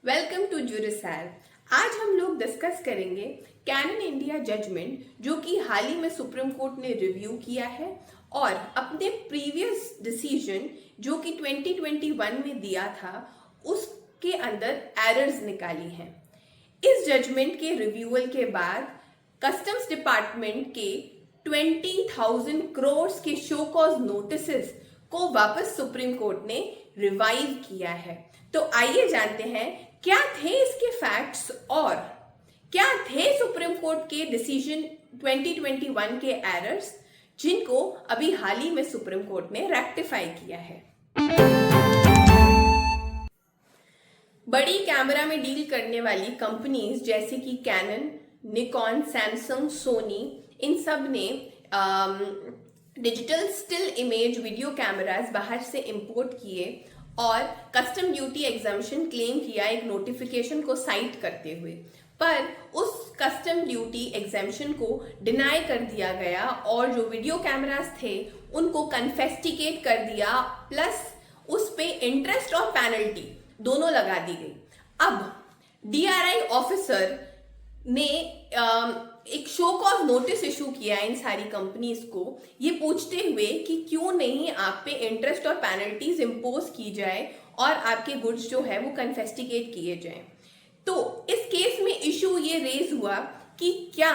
Welcome to जुरिसैल। आज हम लोग डिस्कस करेंगे कैनन इंडिया जजमेंट जो कि हाल ही में सुप्रीम कोर्ट ने रिव्यू किया है और अपने प्रीवियस डिसीजन जो कि 2021 में दिया था उसके अंदर एरर्स निकाली हैं। इस जजमेंट के रिव्यूअल के बाद कस्टम्स डिपार्टमेंट के 20,000 करोड़ के शो कॉज नोटिसेस को वापस सुप्रीम कोर्ट ने रिवाइव किया है। तो आइए जानते हैं क्या थे इसके फैक्ट्स और क्या थे सुप्रीम कोर्ट के डिसीजन 2021 के एरर्स जिनको अभी हाल ही में सुप्रीम कोर्ट ने रेक्टिफाई किया है। बड़ी कैमरा में डील करने वाली कंपनीज जैसे कि कैनन, निकॉन, सैमसंग, सोनी, इन सब ने digital still image video cameras बाहर से इंपोर्ट किए और कस्टम ड्यूटी एग्जम्पशन क्लेम किया एक नोटिफिकेशन को साइट करते हुए, पर उस कस्टम ड्यूटी एग्जम्पशन को डिनाई कर दिया गया और जो वीडियो कैमरास थे उनको कन्फेस्टिकेट कर दिया, प्लस उस पे इंटरेस्ट और पेनल्टी दोनों लगा दी गई। अब डीआरआई ऑफिसर ने एक शो कॉज नोटिस इशू किया इन सारी कंपनीज को, ये पूछते हुए कि क्यों नहीं आप पे इंटरेस्ट और पेनल्टीज इम्पोज की जाए और आपके गुड्स जो है वो कन्फेस्टिकेट किए जाएं। तो इस केस में इशू ये रेज हुआ कि क्या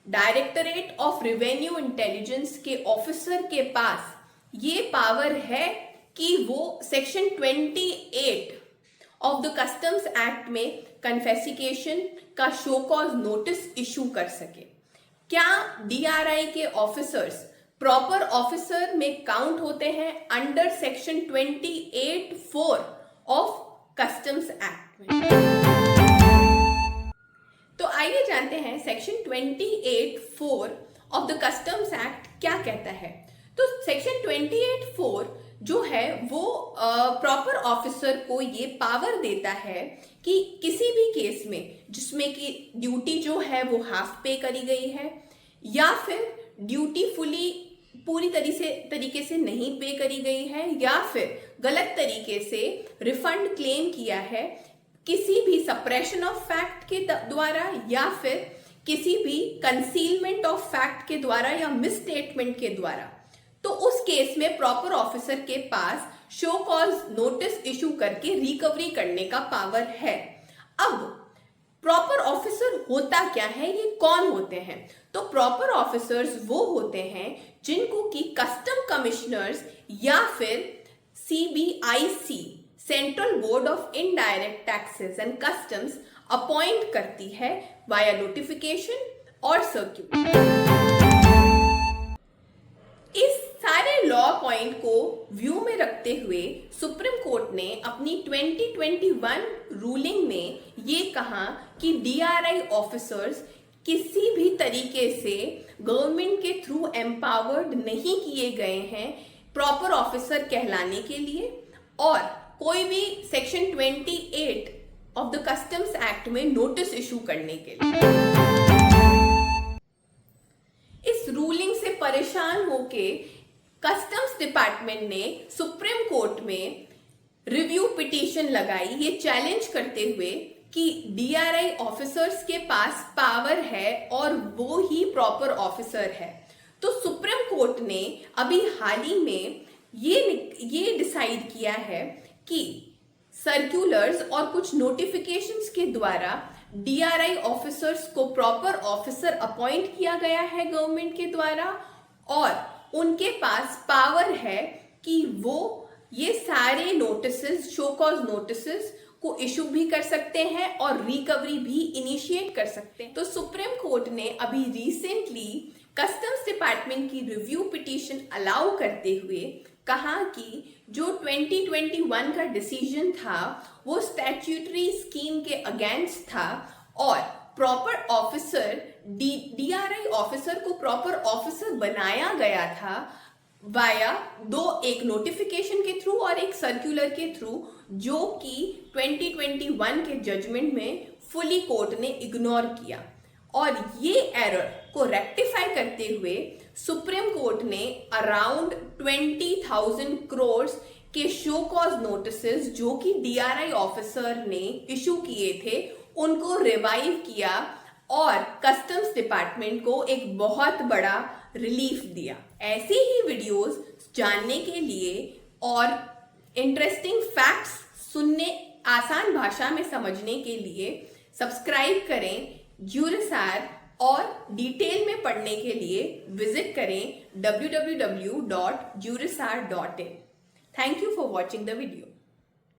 डायरेक्टरेट ऑफ रेवेन्यू इंटेलिजेंस के ऑफिसर के पास ये पावर है कि वो section 28 of the customs act में कन्फेसिकेशन का शो कॉज नोटिस इशू कर सके। क्या डीआरआई के ऑफिसर्स प्रॉपर ऑफिसर में काउंट होते हैं under section 28(4) of customs act में? तो आइए जानते हैं section 28(4) of the customs act क्या कहता है। तो सेक्शन 28(4) जो है वो प्रॉपर ऑफिसर को ये पावर देता है कि किसी भी केस में जिसमें कि ड्यूटी जो है वो हाफ पे करी गई है या फिर ड्यूटी पूरी तरीके से नहीं पे करी गई है या फिर गलत तरीके से रिफंड क्लेम किया है किसी भी सप्रेशन ऑफ फैक्ट के द्वारा या फिर किसी भी कंसीलमेंट ऑफ फैक्ट के द्वारा या मिसस्टेटमेंट के द्वारा, तो उस केस में प्रॉपर ऑफिसर के पास शो कॉज नोटिस इशू करके रिकवरी करने का पावर है। अब प्रॉपर ऑफिसर होता क्या है, ये कौन होते हैं? तो प्रॉपर ऑफिसर्स वो होते हैं जिनको कि कस्टम कमिश्नर्स या फिर CBIC, central board of indirect taxes and customs, appoint करती है वाया नोटिफिकेशन और सर्क्यूलर। इस सारे लॉ पॉइंट को व्यू में रखते हुए सुप्रीम कोर्ट ने अपनी 2021 रूलिंग में ये कहा कि डीआरआई ऑफिसर्स किसी भी तरीके से गवर्नमेंट के थ्रू एम्पावर्ड नहीं किए गए हैं प्रॉपर ऑफिसर कहलाने के लिए और कोई भी section 28 of the customs act में नोटिस इशू करने के लिए। इस रूलिंग से परेशान होके कस्टम्स डिपार्टमेंट ने सुप्रीम कोर्ट में रिव्यू पिटीशन लगाई, ये चैलेंज करते हुए कि डीआरआई ऑफिसर्स के पास पावर है और वो ही प्रॉपर ऑफिसर है। तो सुप्रीम कोर्ट ने अभी हाल ही में ये डिसाइड किया है कि सर्कुलर्स और कुछ नोटिफिकेशंस के द्वारा डीआरआई ऑफिसर्स को प्रॉपर ऑफिसर अपॉइंट किया गया है गवर्नमेंट के द्वारा और उनके पास पावर है कि वो ये सारे नोटिसेस, शो कॉज नोटिसेस को इशू भी कर सकते हैं और रिकवरी भी इनिशिएट कर सकते हैं। तो सुप्रीम कोर्ट ने अभी रिसेंटली कस्टम्स डिपार्टमेंट की रिव्यू पिटीशन अलाउ करते हुए कहा कि जो 2021 का डिसीजन था वो स्टैट्यूटरी स्कीम के अगेंस्ट था और प्रॉपर ऑफिसर डीआरआई ऑफिसर को प्रॉपर ऑफिसर बनाया गया था वाया एक नोटिफिकेशन के थ्रू और एक सर्कुलर के थ्रू, जो कि 2021 के जजमेंट में फुली कोर्ट ने इग्नोर किया और ये एरर को रेक्टिफाई करते हुए सुप्रीम कोर्ट ने अराउंड 20,000 करोड़ के शो कॉज नोटिसेस जो कि डीआरआई ऑफिसर ने इशू किए थे उनको रिवाइव किया और कस्टम्स डिपार्टमेंट को एक बहुत बड़ा रिलीफ दिया। ऐसी ही वीडियोस जानने के लिए और इंटरेस्टिंग फैक्ट्स सुनने, आसान भाषा में समझने के लिए सब्सक्राइब करें ज्यूरिसार और डिटेल में पढ़ने के लिए विजिट करें www.jurisar.in। Thank you for watching the video.